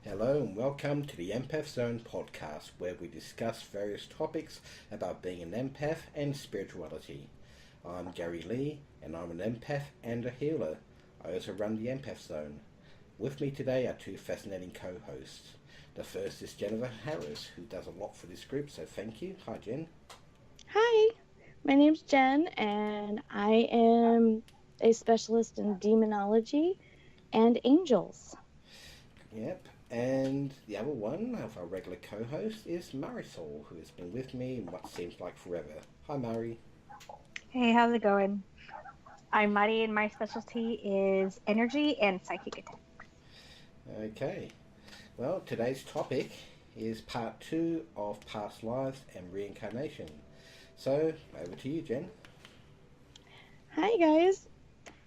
Hello and welcome to the Empath Podcast, where we discuss various topics about being an empath and spirituality. I'm Gary Leigh, and I'm an empath and a healer. I also run the Empath Zone. With me today are two fascinating co-hosts. The first is Jennifer Harris, who does a lot for this group, so thank you. Hi, Jen. Hi, my name's Jen, and I am a specialist in demonology and angels. Yep. And the other one of our regular co-host is Marisol, who has been with me in what seems like forever. Hi, Mari. Hey, how's it going? I'm Mari, and my specialty is energy and psychic attacks. Okay. Well, today's topic is part 2 of past lives and reincarnation. So, over to you, Jen. Hi, guys.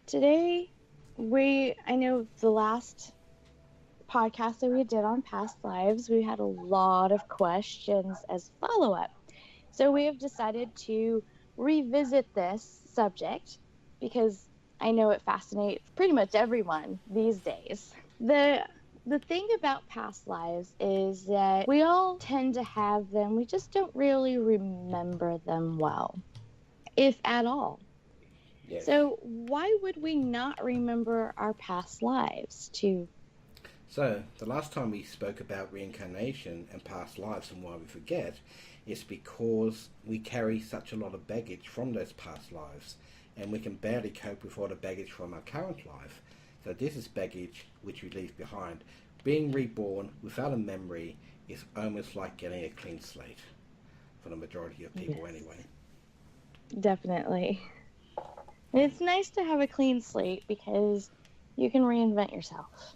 Today, I know the last podcast that we did on past lives, we had a lot of questions as follow-up. So we have decided to revisit this subject because I know it fascinates pretty much everyone these days. The thing about past lives is that we all tend to have them, we just don't really remember them well, if at all. Yes. So why would we not remember our past lives? So, the last time we spoke about reincarnation and past lives and why we forget is because we carry such a lot of baggage from those past lives and we can barely cope with all the baggage from our current life. So this is baggage which we leave behind. Being reborn without a memory is almost like getting a clean slate for the majority of people. Yes. Anyway. Definitely. It's nice to have a clean slate because you can reinvent yourself.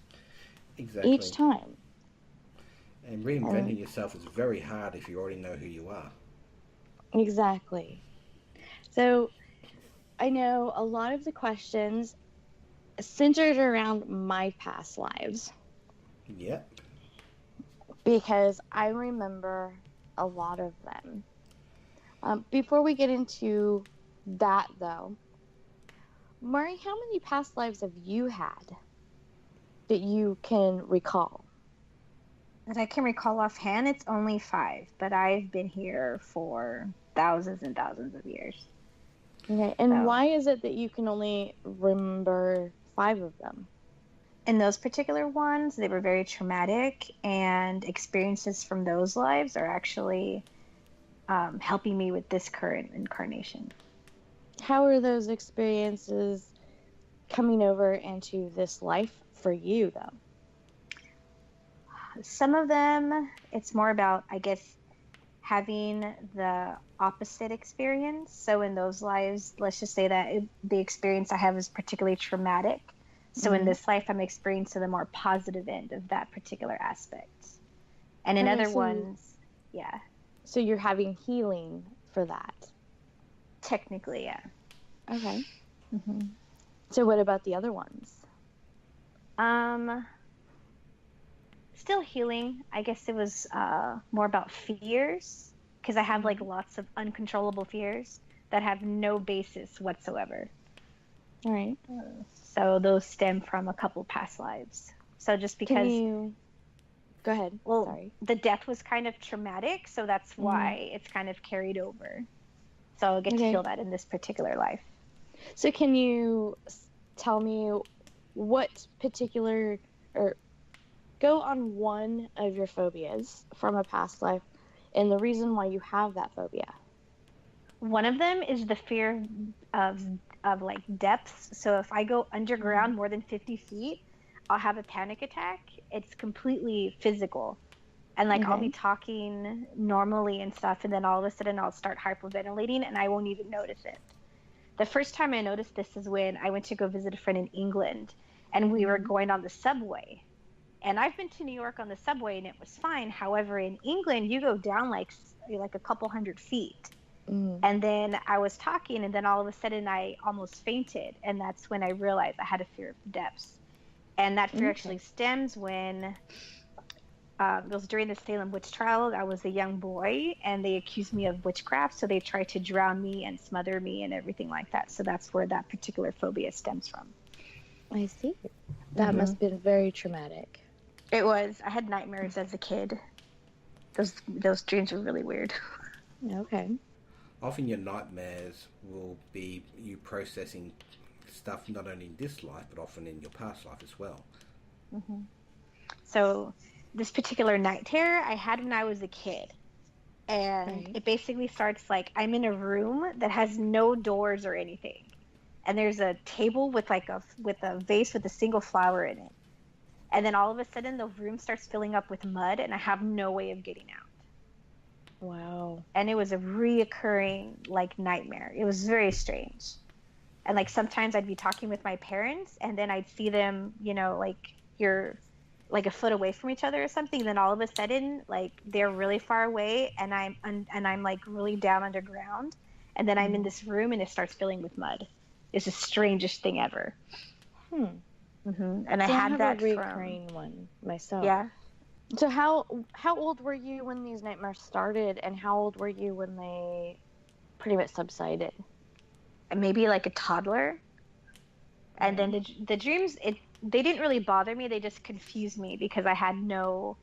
Exactly. Each time. And reinventing yourself is very hard if you already know who you are. Exactly. So, I know a lot of the questions centered around my past lives. Yep. Because I remember a lot of them. Before we get into that, though, Murray, how many past lives have you had that you can recall? That I can recall offhand, it's only 5, but I've been here for thousands and thousands of years. Okay, and why is it that you can only remember 5 of them? In those particular ones, they were very traumatic, and experiences from those lives are actually helping me with this current incarnation. How are those experiences coming over into this life for you, though? Some of them, it's more about, I guess, having the opposite experience. So in those lives, let's just say that the experience I have is particularly traumatic. So in this life, I'm experiencing the more positive end of that particular aspect. And in other ones, yeah. So you're having healing for that? Technically, yeah. Okay. Mm-hmm. So what about the other ones? Still healing. I guess it was more about fears, because I have like lots of uncontrollable fears that have no basis whatsoever. All right. So those stem from a couple past lives. So just because... Go ahead. Well, sorry. The death was kind of traumatic, so that's why it's kind of carried over. So I'll get to feel that in this particular life. So can you tell me what particular, or go on one of your phobias from a past life and the reason why you have that phobia? One of them is the fear of like depths. So if I go underground more than 50 feet, I'll have a panic attack. It's completely physical. And like I'll be talking normally and stuff, and then all of a sudden I'll start hyperventilating and I won't even notice it. The first time I noticed this is when I went to go visit a friend in England, and we were going on the subway. And I've been to New York on the subway and it was fine. However, in England, you go down like a couple hundred feet. And then I was talking, and then all of a sudden I almost fainted. And that's when I realized I had a fear of the depths. And that fear actually stems when it was during the Salem witch trial. I was a young boy, and they accused me of witchcraft. So they tried to drown me and smother me and everything like that. So that's where that particular phobia stems from. I see. That must have been very traumatic. It was. I had nightmares as a kid. Those dreams were really weird. Okay. Often your nightmares will be you processing stuff not only in this life, but often in your past life as well. Mm-hmm. So this particular night terror I had when I was a kid. And it basically starts like I'm in a room that has no doors or anything. And there's a table with a vase with a single flower in it. And then all of a sudden the room starts filling up with mud and I have no way of getting out. Wow. And it was a reoccurring like nightmare. It was very strange. And like sometimes I'd be talking with my parents and then I'd see them, like you're like a foot away from each other or something. And then all of a sudden, like they're really far away and I'm like really down underground. And then I'm in this room and it starts filling with mud. It's the strangest thing ever. And I had that a recurring one myself. Yeah. So how old were you when these nightmares started, and how old were you when they pretty much subsided? Maybe like a toddler. And then the dreams, they didn't really bother me. They just confused me because I had no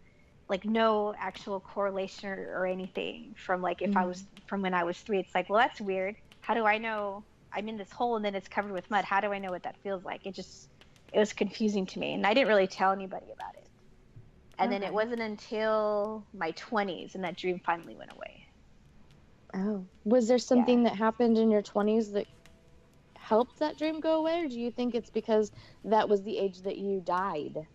actual correlation or anything from like if I was from when I was 3. It's like, well, that's weird. How do I know I'm in this hole and then it's covered with mud? How do I know what that feels like? It was confusing to me, and I didn't really tell anybody about it. And then it wasn't until my 20s and that dream finally went away. Oh. Was there something that happened in your 20s that helped that dream go away, or do you think it's because that was the age that you died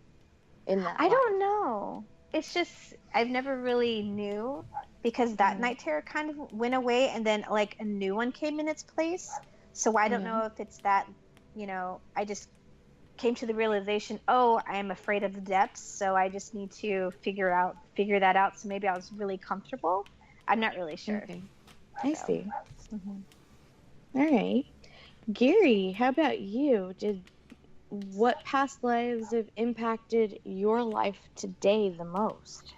in that I don't know. It's just I've never really knew because that night terror kind of went away and then like a new one came in its place. So I don't know if it's that, I just came to the realization, I am afraid of the depths, so I just need to figure that out. So maybe I was really comfortable. I'm not really sure. Okay. I see. All right. Gary, how about you? What past lives have impacted your life today the most?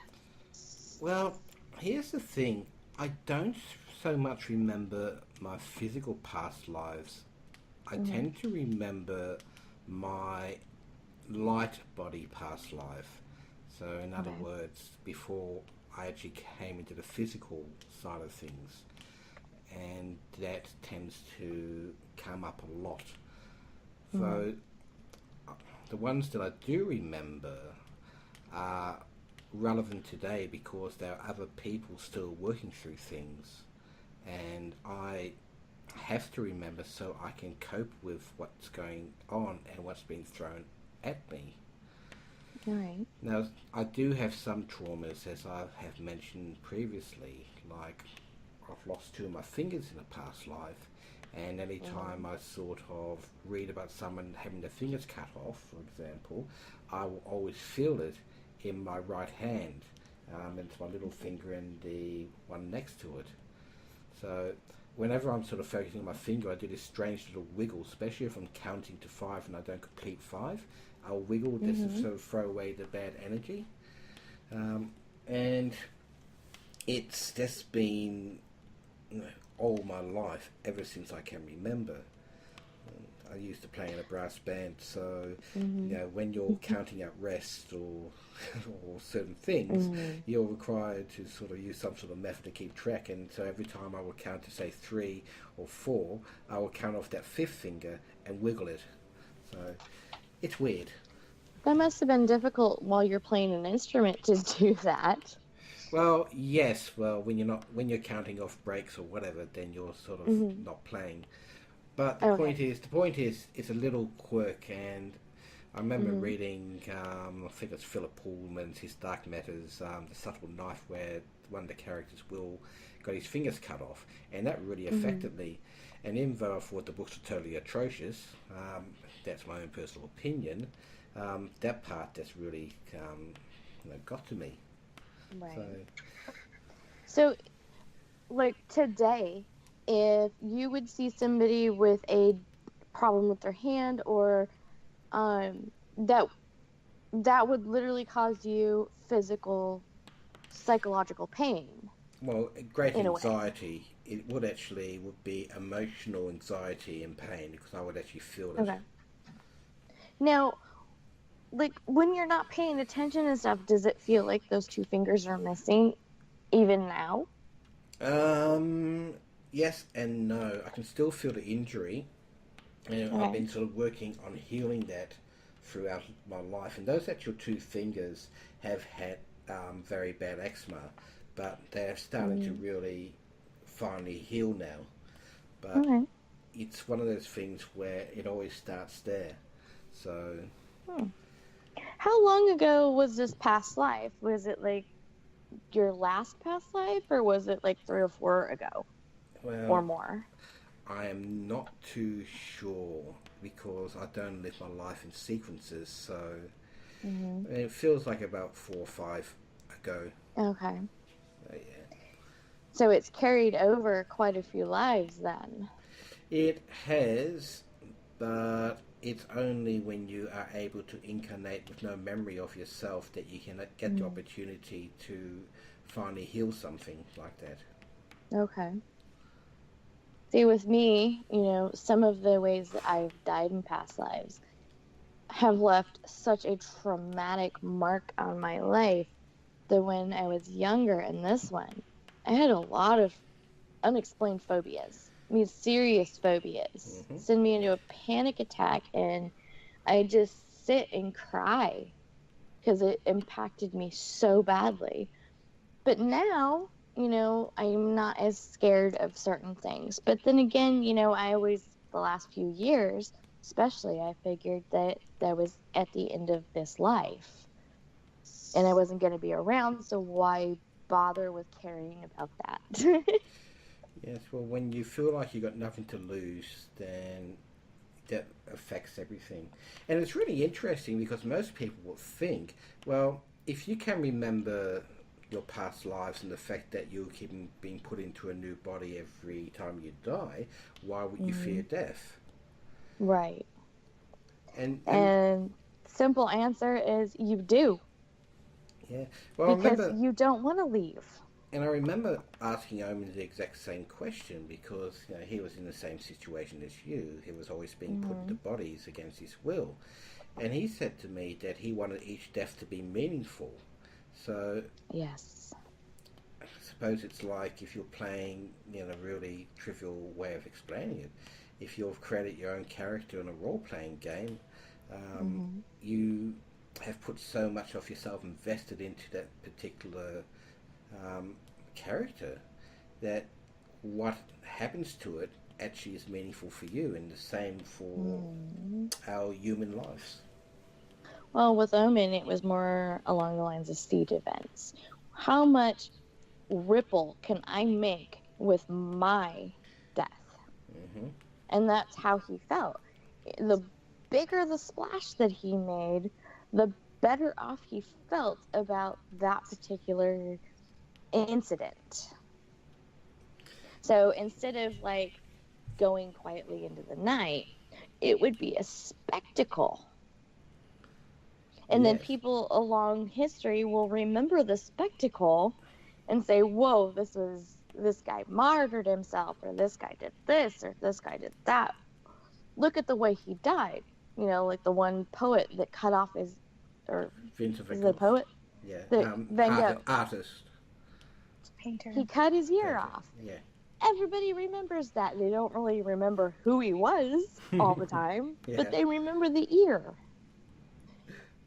Well, here's the thing. I don't so much remember my physical past lives. I tend to remember my light body past life. So in other words, before I actually came into the physical side of things. And that tends to come up a lot. So the ones that I do remember are relevant today because there are other people still working through things, and I have to remember so I can cope with what's going on and what's being thrown at me. All right. Now, I do have some traumas, as I have mentioned previously, like I've lost 2 of my fingers in a past life, and any time I sort of read about someone having their fingers cut off, for example, I will always feel it in my right hand. It's my little finger and the one next to it. So whenever I'm sort of focusing on my finger, I do this strange little wiggle, especially if I'm counting to 5 and I don't complete 5. I'll wiggle just to sort of throw away the bad energy. And it's just been all my life, ever since I can remember. I used to play in a brass band, so when you're counting out rest or certain things, you're required to sort of use some sort of method to keep track. And so every time I would count to say 3 or 4, I would count off that 5th finger and wiggle it. So it's weird. That must have been difficult while you're playing an instrument to do that. Well, yes. Well, when you're counting off breaks or whatever, then you're sort of not playing. But the point is, it's a little quirk, and I remember reading, I think it's Philip Pullman's His Dark Matters, The Subtle Knife, where one of the characters, Will, got his fingers cut off, and that really affected me. And even though I thought the books were totally atrocious, that's my own personal opinion, that part just really got to me. Right. So, like today, if you would see somebody with a problem with their hand, or that would literally cause you physical, psychological pain. Well, great anxiety. It would be emotional anxiety and pain, because I would actually feel it. Okay. Now, like when you're not paying attention and stuff, does it feel like those two fingers are missing even now? Um, yes and no. I can still feel the injury, and I've Okay. been sort of working on healing that throughout my life. And those actual two fingers have had very bad eczema, but they're starting to really finally heal now. But Okay. it's one of those things where it always starts there. So, How long ago was this past life? Was it like your last past life, or was it like 3 or 4 ago or well, more? I am not too sure because I don't live my life in sequences. So it feels like about 4 or 5 ago. Okay. Yeah. So it's carried over quite a few lives then. It has, but it's only when you are able to incarnate with no memory of yourself that you can get the opportunity to finally heal something like that. Okay. See, with me, some of the ways that I've died in past lives have left such a traumatic mark on my life that when I was younger in this one, I had a lot of unexplained phobias. I mean, serious phobias. Send me into a panic attack, and I just sit and cry because it impacted me so badly. But now, I'm not as scared of certain things. But then again, I always, the last few years, especially, I figured that was at the end of this life. And I wasn't going to be around, so why bother with caring about that? Yes, well, when you feel like you've got nothing to lose, then that affects everything. And it's really interesting because most people will think, well, if you can remember your past lives and the fact that you're keeping being put into a new body every time you die, why would you fear death? Right. And simple answer is you do. yeah, well, Because I remember, you don't want to leave. and I remember asking Omen the exact same question because he was in the same situation as you. He was always being put into bodies against his will, and he said to me that he wanted each death to be meaningful. So Yes. I suppose it's like if you're playing, a really trivial way of explaining it. If you've created your own character in a role-playing game, you have put so much of yourself invested into that particular character that what happens to it actually is meaningful for you, and the same for our human lives. Well, with Omen, it was more along the lines of seed events. How much ripple can I make with my death? And that's how he felt. The bigger the splash that he made, the better off he felt about that particular incident. So instead of like going quietly into the night, it would be a spectacle. And then people along history will remember the spectacle and say, whoa, this guy martyred himself, or this guy did this, or this guy did that. Look at the way he died. Like the one poet that cut off his, or is it a poet? Yeah, Van Gogh. Artist. Painter. He cut his ear off. Yeah. Everybody remembers that. They don't really remember who he was all the time, but they remember the ear.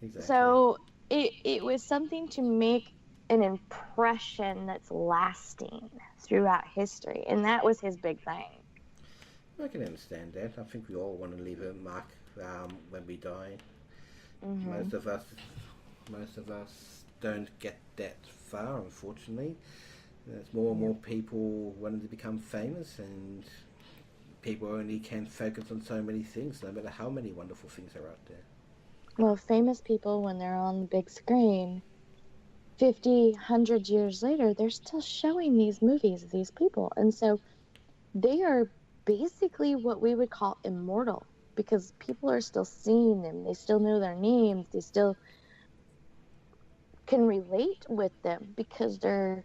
Exactly. So it was something to make an impression that's lasting throughout history, and that was his big thing. I can understand that. I think we all want to leave a mark when we die. Most of us don't get that far, unfortunately. There's more and more people wanting to become famous, and people only can focus on so many things, no matter how many wonderful things are out there. Well, famous people, when they're on the big screen, 50, 100 years later, they're still showing these movies of these people. And so they are basically what we would call immortal, because people are still seeing them. They still know their names. They still can relate with them because they're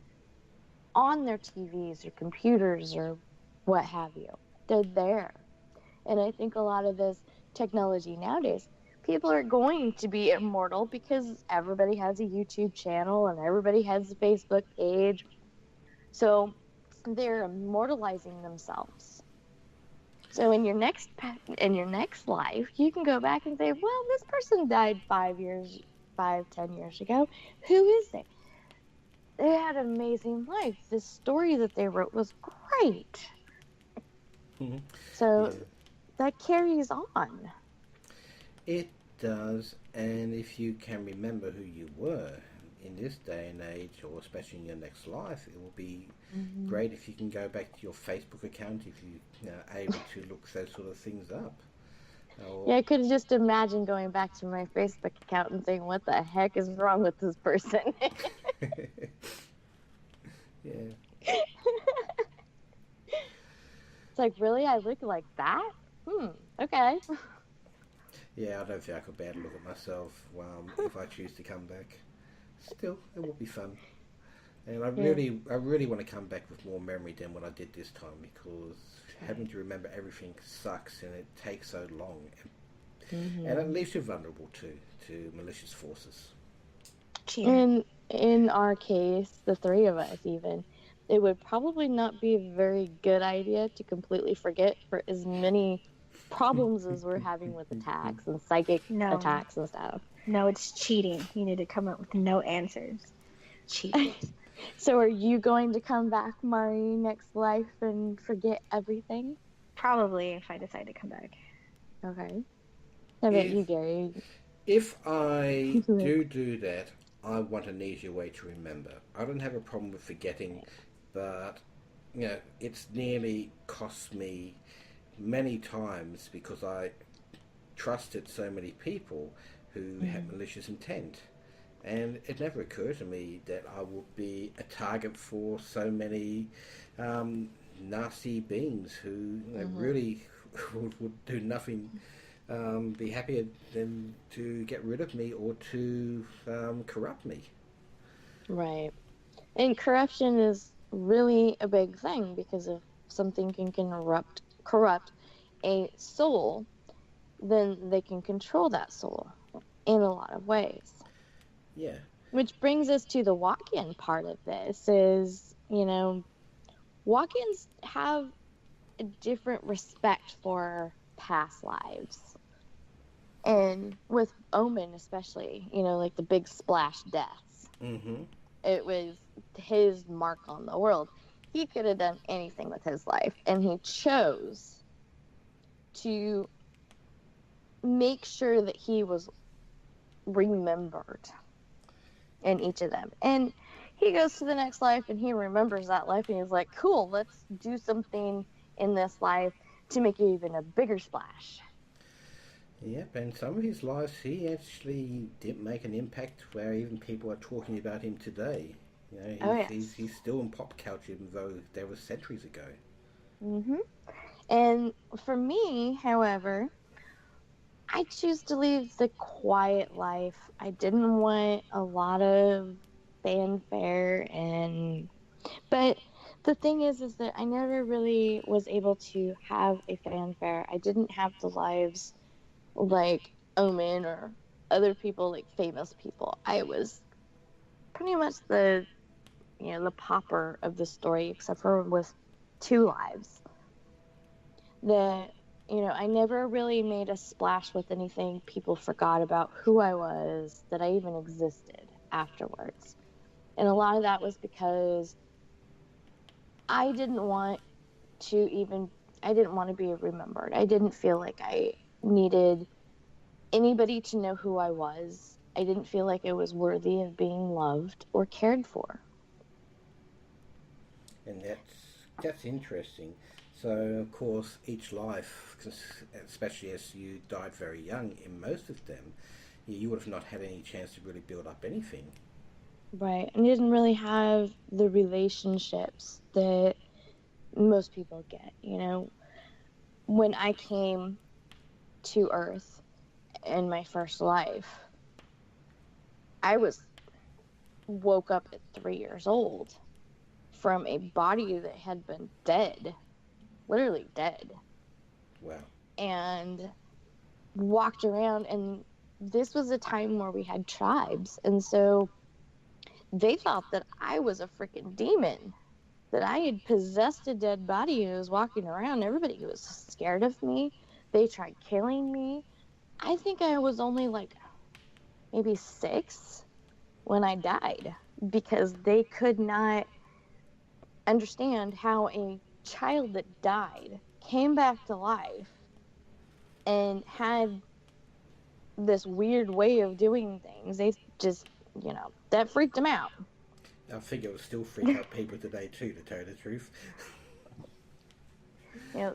on their TVs or computers or what have you. They're there. And I think a lot of this technology nowadays, people are going to be immortal because everybody has a YouTube channel and everybody has a Facebook page. So they're immortalizing themselves. So in your next life, you can go back and say, well, this person died 10 years ago. Who is they? They had an amazing life. This story that they wrote was great. Mhm. So Yeah. that carries on. It does, and if you can remember who you were in this day and age, or especially in your next life, it will be great if you can go back to your Facebook account if you are able to look those sort of things up. Or, Yeah, I could just imagine going back to my Facebook account and saying, what the heck is wrong with this person? yeah. It's like, really? I look like that? Okay. Yeah, I don't think I could bear to look at myself if I choose to come back. Still, it will be fun. And I really want to come back with more memory than what I did this time, because having to remember everything sucks and it takes so long. And it leaves you vulnerable to malicious forces. In our case, the three of us even, it would probably not be a very good idea to completely forget for as many problems as we're having with attacks and psychic attacks and stuff. No, it's cheating. You need to come up with no answers. Cheating. So are you going to come back, Mari, next life and forget everything? Probably, if I decide to come back. Okay. How about you, Gary? If I do that, I want an easier way to remember. I don't have a problem with forgetting, but it's nearly cost me many times because I trusted so many people who had malicious intent. And it never occurred to me that I would be a target for so many nasty beings who really would do nothing, be happier than to get rid of me or to corrupt me. Right. And corruption is really a big thing, because if something can corrupt a soul, then they can control that soul in a lot of ways. Yeah. Which brings us to the walk-in part of this is, walk-ins have a different respect for past lives. And with Omen especially, like the big splash deaths. Mm-hmm. It was his mark on the world. He could have done anything with his life, and he chose to make sure that he was remembered in each of them. And he goes to the next life and he remembers that life, and he's like, cool, let's do something in this life to make even a bigger splash. Yep, and some of his lives he actually did make an impact where even people are talking about him today. He's still in pop culture, even though that was centuries ago. And for me, however, I choose to live the quiet life. I didn't want a lot of fanfare, but the thing is that I never really was able to have a fanfare. I didn't have the lives like Omen or other people, like famous people. I was pretty much the pauper of the story, except for with 2 lives. That I never really made a splash with anything. People forgot about who I was, that I even existed afterwards. And a lot of that was because I didn't want to be remembered. I didn't feel like I needed anybody to know who I was. I didn't feel like I was worthy of being loved or cared for. And that's interesting. So, of course, each life, especially as you died very young in most of them, you would have not had any chance to really build up anything. Right. And you didn't really have the relationships that most people get. When I came to Earth in my first life, I woke up at 3 years old from a body that had been dead. Literally dead. Wow. And walked around, and this was a time where we had tribes, and so they thought that I was a freaking demon, that I had possessed a dead body and was walking around. Everybody was scared of me. They tried killing me. I think I was only like maybe 6 when I died, because they could not understand how a child that died came back to life and had this weird way of doing things. They just, that freaked them out. I think it would still freak out people today too, to tell you the truth.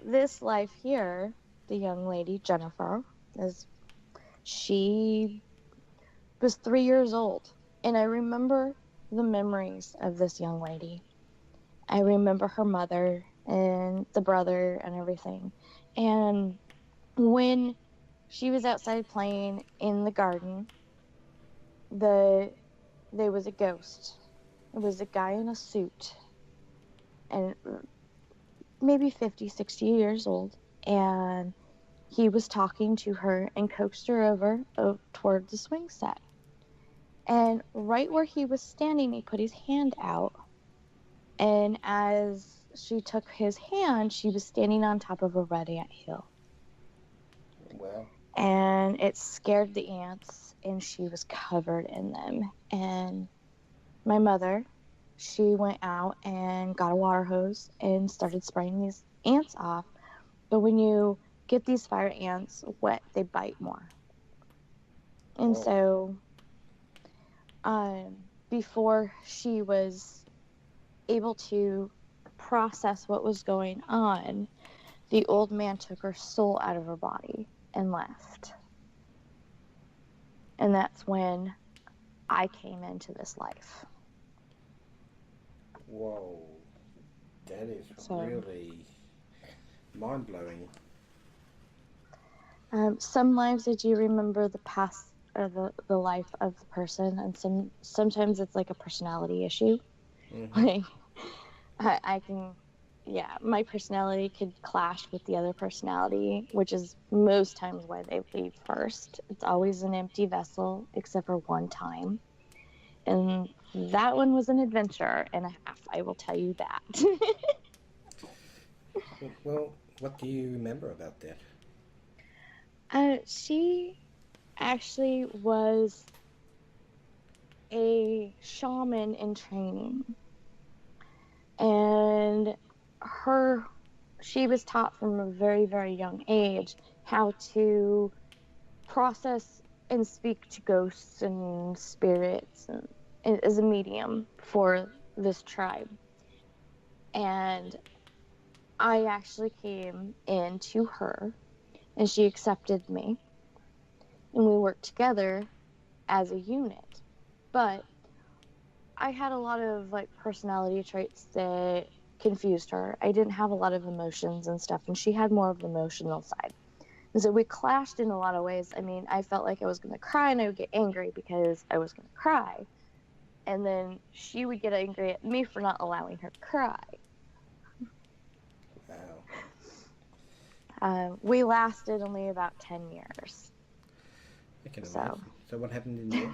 This life here, the young lady, Jennifer, she was 3 years old. And I remember the memories of this young lady. I remember her mother and the brother and everything. And when she was outside playing in the garden, there was a ghost. It was a guy in a suit, and maybe 50, 60 years old. And he was talking to her and coaxed her over toward the swing set. And right where he was standing, he put his hand out. And as she took his hand, she was standing on top of a red ant hill. Wow. And it scared the ants, and she was covered in them. And my mother, she went out and got a water hose and started spraying these ants off. But when you get these fire ants wet, they bite more. And so before she was able to process what was going on, the old man took her soul out of her body and left. And that's when I came into this life. Whoa. That is really mind-blowing. Some lives I do remember the past or the life of the person, and sometimes it's like a personality issue. Mm-hmm. Like I can, my personality could clash with the other personality, which is most times why they leave first. It's always an empty vessel, except for one time. And that one was an adventure and a half, I will tell you that. Well, what do you remember about that? She actually was a shaman in training. And she was taught from a very, very young age how to process and speak to ghosts and spirits, and as a medium for this tribe. And I actually came in to her, and she accepted me, and we worked together as a unit. But I had a lot of personality traits that confused her. I didn't have a lot of emotions and stuff, and she had more of the emotional side. And so we clashed in a lot of ways. I mean, I felt like I was going to cry, and I would get angry because I was going to cry. And then she would get angry at me for not allowing her to cry. Wow. We lasted only about 10 years. I can imagine. So what happened in the end?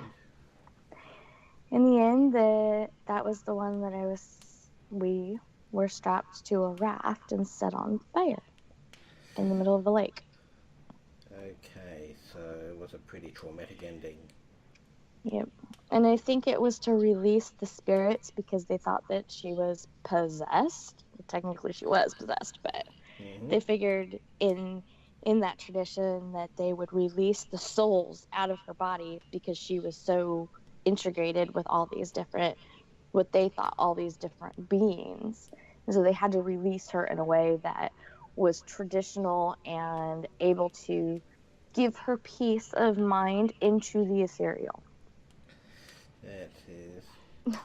In the end, that was the one that we were strapped to a raft and set on fire in the middle of the lake. Okay, so it was a pretty traumatic ending. Yep. And I think it was to release the spirits because they thought that she was possessed. Technically she was possessed, but they figured in that tradition that they would release the souls out of her body because she was so integrated with all these different, what they thought all these different beings. And so they had to release her in a way that was traditional and able to give her peace of mind into the ethereal.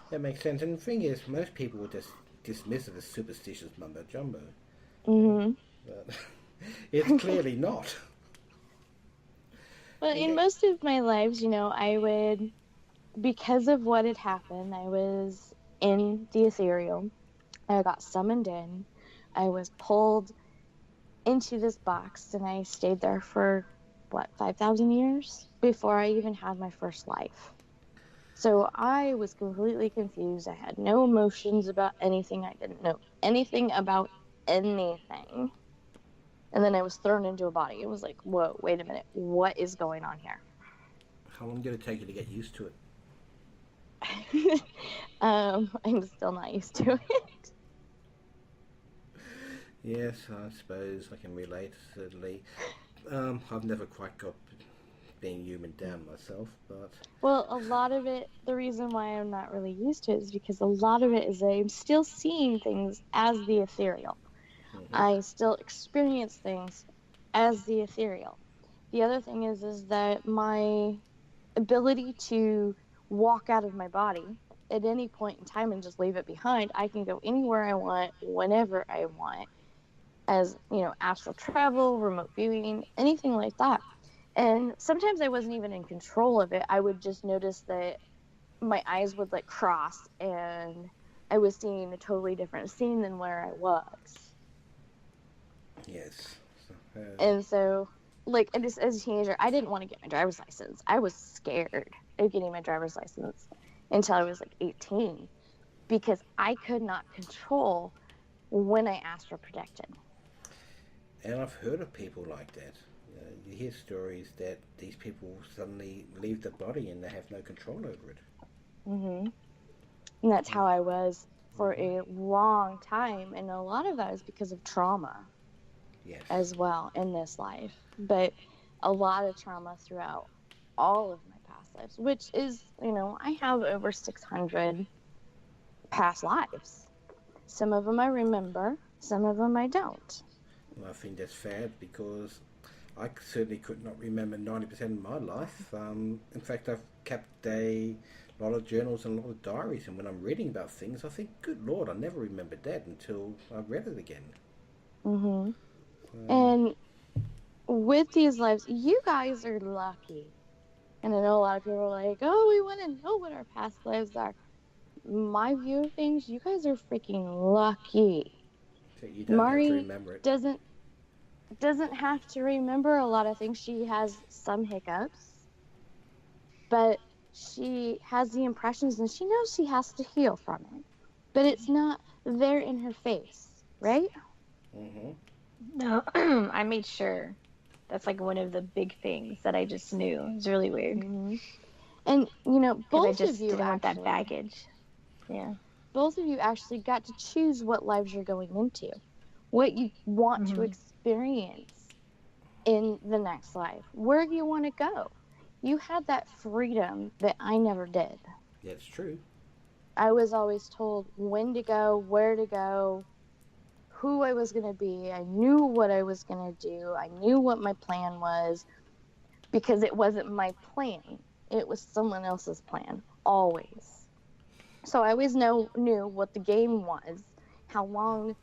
That makes sense. And the thing is, most people would just dismiss it as superstitious mumbo jumbo. Mm-hmm. But it's clearly not. Well, in most of my lives, I would, because of what had happened, I was in the ethereal. I got summoned in. I was pulled into this box, and I stayed there for what, 5,000 years before I even had my first life. So I was completely confused. I had no emotions about anything. I didn't know anything about anything. And then I was thrown into a body. It was like, whoa, wait a minute. What is going on here? How long did it take you to get used to it? I'm still not used to it. Yes, I suppose I can relate, certainly. I've never quite got being human down myself, but... Well, a lot of it, the reason why I'm not really used to it is because a lot of it is I'm still seeing things as the ethereal. Mm-hmm. I still experience things as the ethereal. The other thing is that my ability to walk out of my body at any point in time and just leave it behind, I can go anywhere I want, whenever I want, as, astral travel, remote viewing, anything like that. And sometimes I wasn't even in control of it. I would just notice that my eyes would like cross and I was seeing a totally different scene than where I was. Yes. And so, like, as a teenager, I didn't want to get my driver's license. I was scared of getting my driver's license until I was like 18 because I could not control when I astral projected. And I've heard of people like that. You hear stories that these people suddenly leave the body and they have no control over it. Mm-hmm. And that's how I was for a long time. And a lot of that is because of trauma. Yes. As well in this life. But a lot of trauma throughout all of my past lives, which is, I have over 600 past lives. Some of them I remember, some of them I don't. Well, I think that's sad because I certainly could not remember 90% of my life. In fact, I've kept a lot of journals and a lot of diaries, and when I'm reading about things, I think, good Lord, I never remembered that until I read it again. Mm-hmm. And with these lives, you guys are lucky. And I know a lot of people are like, oh, we want to know what our past lives are. My view of things, you guys are freaking lucky. So you don't have to remember it. Doesn't have to remember a lot of things. She has some hiccups, but she has the impressions and she knows she has to heal from it. But it's not there in her face, right? Mm-hmm. No, I made sure. That's like one of the big things that I just knew. It's really weird. Mm-hmm. And, both I just of you didn't actually, want that baggage. Yeah. both of you actually got to choose what lives you're going into, what you want to experience in the next life, where you want to go. You had that freedom that I never did. That's true. I was always told when to go, where to go, who I was going to be. I knew what I was going to do. I knew what my plan was because it wasn't my plan. It was someone else's plan, always. So I always knew what the game was, how long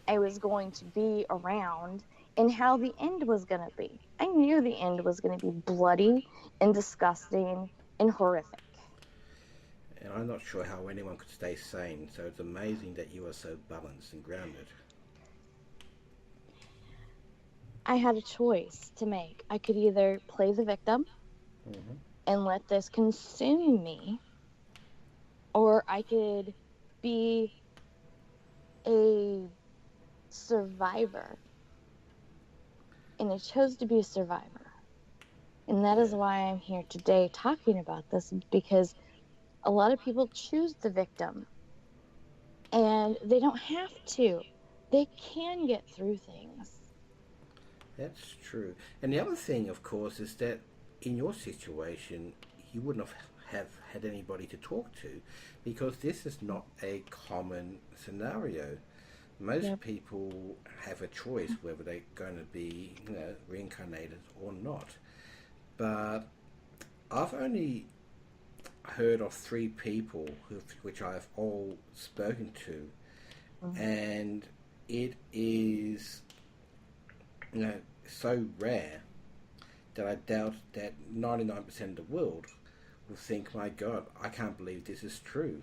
I was going to be around, and how the end was going to be. I knew the end was going to be bloody and disgusting and horrific. And I'm not sure how anyone could stay sane, so it's amazing that you are so balanced and grounded. I had a choice to make. I could either play the victim and let this consume me, or I could be a survivor. And I chose to be a survivor. And that is why I'm here today talking about this, because a lot of people choose the victim. And they don't have to. They can get through things. That's true. And the other thing, of course, is that in your situation, you wouldn't have had anybody to talk to, because this is not a common scenario. Most people have a choice whether they're going to be, reincarnated or not. But I've only heard of 3 people which I've all spoken to, and it is so rare that I doubt that 99% of the world will think, my God, I can't believe this is true.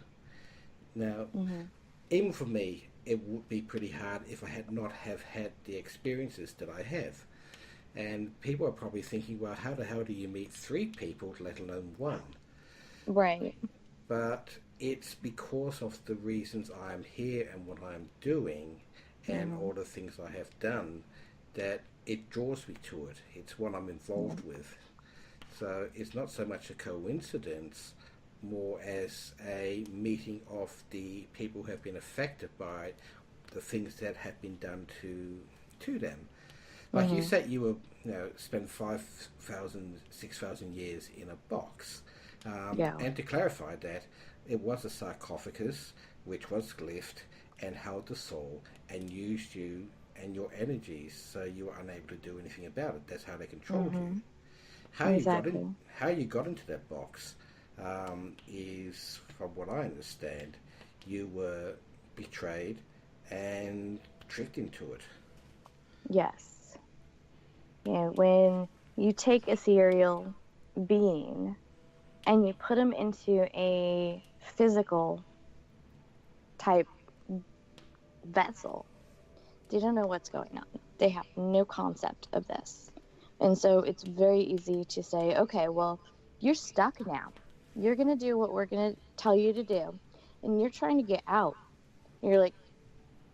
Now, even for me, it would be pretty hard if I had not have had the experiences that I have. And people are probably thinking, well, how the hell do you meet 3 people, let alone 1? Right. But it's because of the reasons I'm here and what I'm doing and all the things I have done that it draws me to it. It's what I'm involved with. So it's not so much a coincidence, more as a meeting of the people who have been affected by the things that have been done to them. Like you said, you were, spent 5,000, 6,000 years in a box. And to clarify that, it was a sarcophagus which was glyphed and held the soul and used you and your energies, so you were unable to do anything about it. That's how they controlled you. How you got into that box is, from what I understand, you were betrayed and tricked into it. Yes. Yeah, when you take a ethereal being and you put them into a physical type vessel, they don't know what's going on. They have no concept of this. And so it's very easy to say, okay, well, you're stuck now. You're going to do what we're going to tell you to do. And you're trying to get out. You're like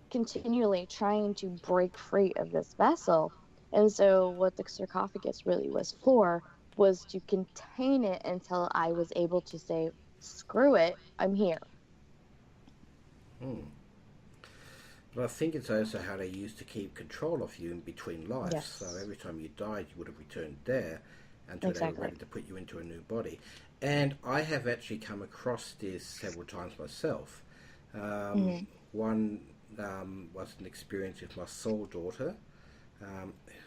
continually trying to break free of this vessel. And so what the sarcophagus really was for was to contain it until I was able to say, screw it, I'm here. But I think it's also how they used to keep control of you in between lives. Yes. So every time you died, you would have returned there until they were ready to put you into a new body. And I have actually come across this several times myself. One was an experience with my soul daughter,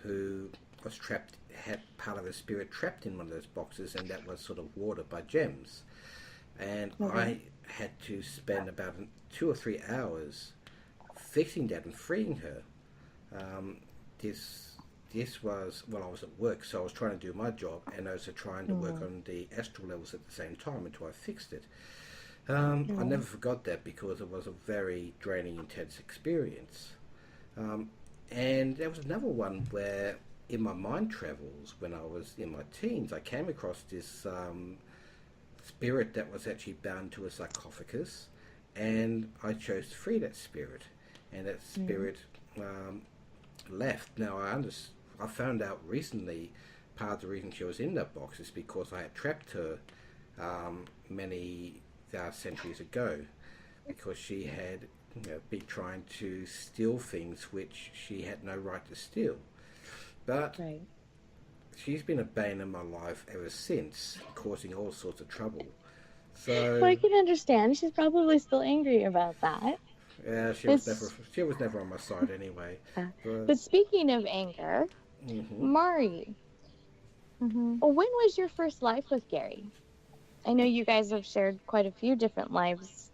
who was trapped, had part of her spirit trapped in one of those boxes, and that was sort of watered by gems. And I had to spend about 2 or 3 hours fixing that and freeing her. This was while I was at work, so I was trying to do my job and also trying to work on the astral levels at the same time until I fixed it. I never forgot that because it was a very draining, intense experience. And there was another one where in my mind travels, when I was in my teens, I came across this spirit that was actually bound to a sarcophagus, and I chose to free that spirit, and that spirit left. Now I found out recently part of the reason she was in that box is because I had trapped her many centuries ago, because she had been trying to steal things which she had no right to steal. But she's been a bane in my life ever since, causing all sorts of trouble. So well, I can understand. She's probably still angry about that. Yeah, she was never on my side anyway. But speaking of anger, Mari, when was your first life with Gary? I know you guys have shared quite a few different lives.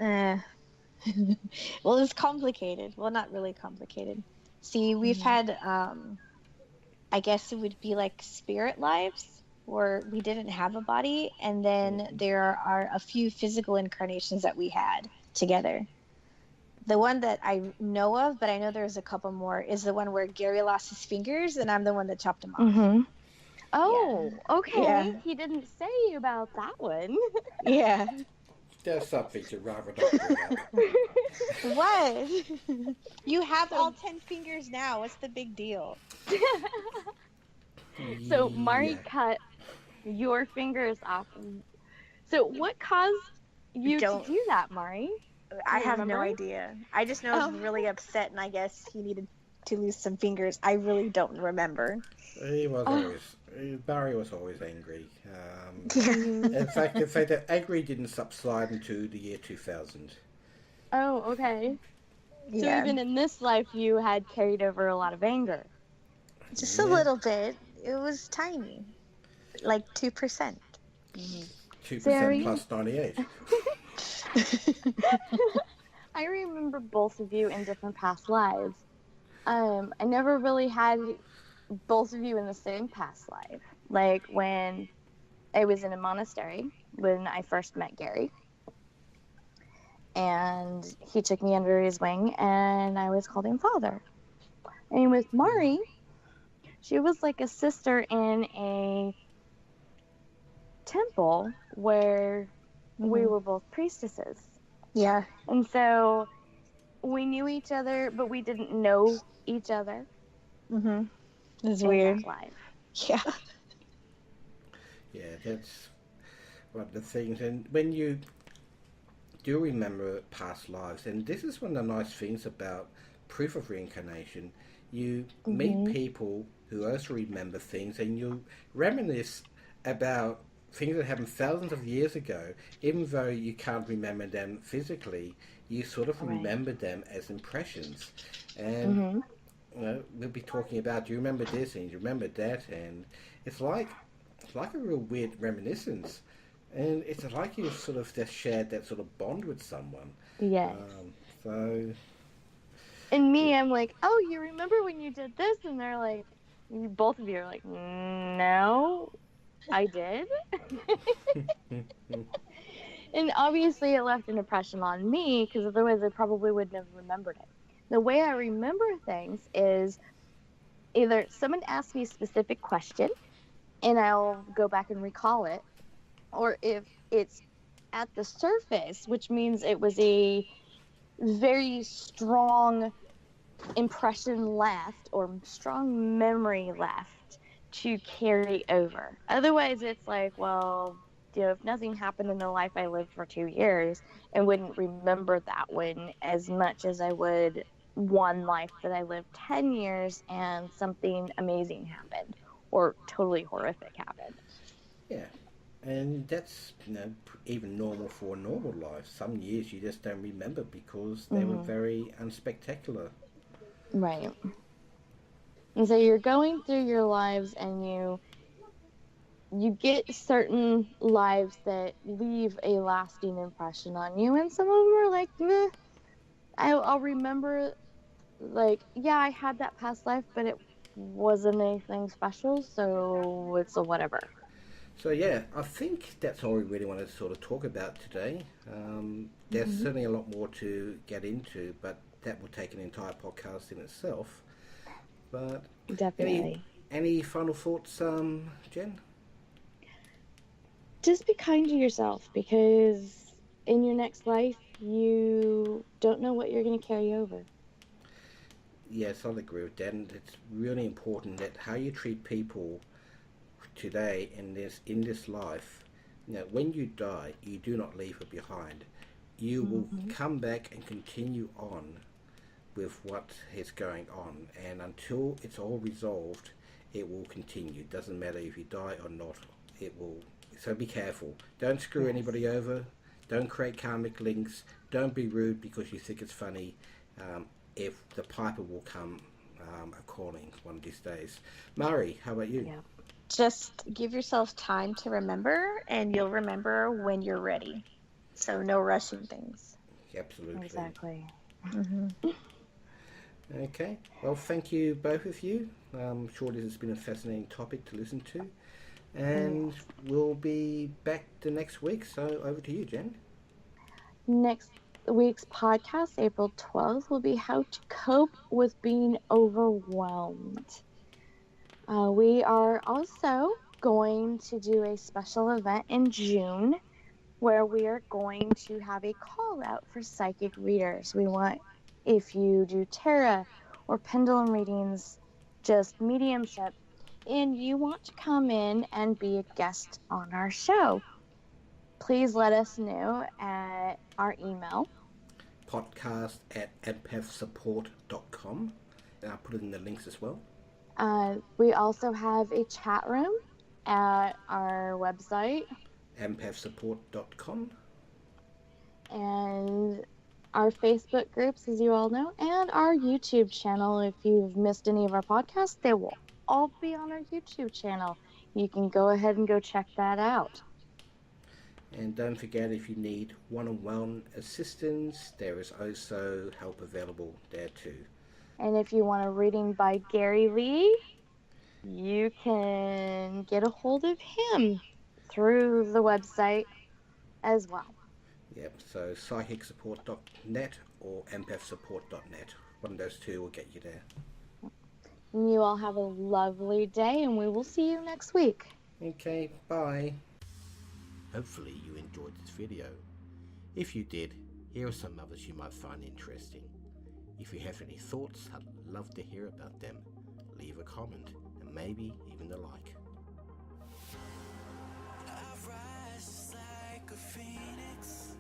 Well, it's complicated. Well, not really complicated. See, we've had, I guess it would be like spirit lives, where we didn't have a body, and then there are a few physical incarnations that we had together. The one that I know of, but I know there's a couple more, is the one where Gary lost his fingers, and I'm the one that chopped him off. Oh, okay. Yeah. He didn't say about that one. Yeah. There's something to rather not bring up. What? You have all 10 fingers now. What's the big deal? So Mari cut your fingers off. So what caused you to do that, Mari? I have no idea. I just know I was really upset, and I guess he needed to lose some fingers. I really don't remember. He was Barry was always angry. In fact, that angry didn't subside into the year 2000. Oh, okay. So even in this life, you had carried over a lot of anger. Just a little bit. It was tiny, like 2%. 2% plus 98. I remember both of you in different past lives. I never really had both of you in the same past life. Like when I was in a monastery when I first met Gary, and he took me under his wing, and I was called him Father. And with Mari, she was like a sister in a temple where we were both priestesses. Yeah. And so we knew each other, but we didn't know each other. It's in weird. that life. Yeah. Yeah, that's one of the things. And when you do remember past lives, and this is one of the nice things about proof of reincarnation, you meet people who also remember things, and you reminisce about things that happened thousands of years ago. Even though you can't remember them physically, you sort of remember them as impressions. And you know, we'll be talking about, do you remember this and do you remember that? And it's like a real weird reminiscence. And it's like you've sort of just shared that sort of bond with someone. Yes. So... And me, I'm like, oh, you remember when you did this? And they're like, both of you are like, no, I did. And obviously it left an impression on me, because otherwise I probably wouldn't have remembered it. The way I remember things is either someone asks me a specific question and I'll go back and recall it, or if it's at the surface, which means it was a very strong impression left or strong memory left to carry over. Otherwise, it's like, well, you know, if nothing happened in the life I lived for 2 years, I wouldn't remember that one as much as I would one life that I lived 10 years and something amazing happened or totally horrific happened. Yeah. And that's, you know, even normal for a normal life. Some years you just don't remember because they were very unspectacular. Right. And so you're going through your lives and you get certain lives that leave a lasting impression on you, and some of them are like, meh. I'll remember, like, yeah, I had that past life, but it wasn't anything special, so it's a whatever. So yeah, I think that's all we really wanted to sort of talk about today. There's certainly a lot more to get into, but that will take an entire podcast in itself. But Definitely. any final thoughts, Jen? Just be kind to yourself, because in your next life, you don't know what you're going to carry over. Yes, I'll agree with that. And it's really important that how you treat people today in this life, you know, when you die, you do not leave it behind. You will come back and continue on with what is going on, and until it's all resolved, it will continue. Doesn't matter if you die or not, it will. So be careful. Don't screw anybody over. Don't create karmic links. Don't be rude because you think it's funny. If the piper will come a calling one of these days. Mari, how about you? Yeah. Just give yourself time to remember, and you'll remember when you're ready. So no rushing things. Absolutely. Exactly. Okay. Well, thank you, both of you. I'm sure this has been a fascinating topic to listen to. And we'll be back the next week. So over to you, Jen. Next week's podcast, April 12th, will be how to cope with being overwhelmed. We are also going to do a special event in June where we are going to have a call out for psychic readers. We want, if you do tarot or pendulum readings, just mediumship, and you want to come in and be a guest on our show, please let us know at our email. podcast@empathsupport.com. And I'll put it in the links as well. We also have a chat room at our website. empathsupport.com. And our Facebook groups, as you all know, and our YouTube channel. If you've missed any of our podcasts, they will all be on our YouTube channel. You can go ahead and go check that out. And don't forget, if you need one-on-one assistance, there is also help available there too. And if you want a reading by Gary Leigh, you can get a hold of him through the website as well. Yep, so psychicsupport.net or empathsupport.net. One of those two will get you there. And you all have a lovely day, and we will see you next week. Okay, bye. Hopefully you enjoyed this video. If you did, here are some others you might find interesting. If you have any thoughts, I'd love to hear about them. Leave a comment and maybe even a like. I rise like a phoenix.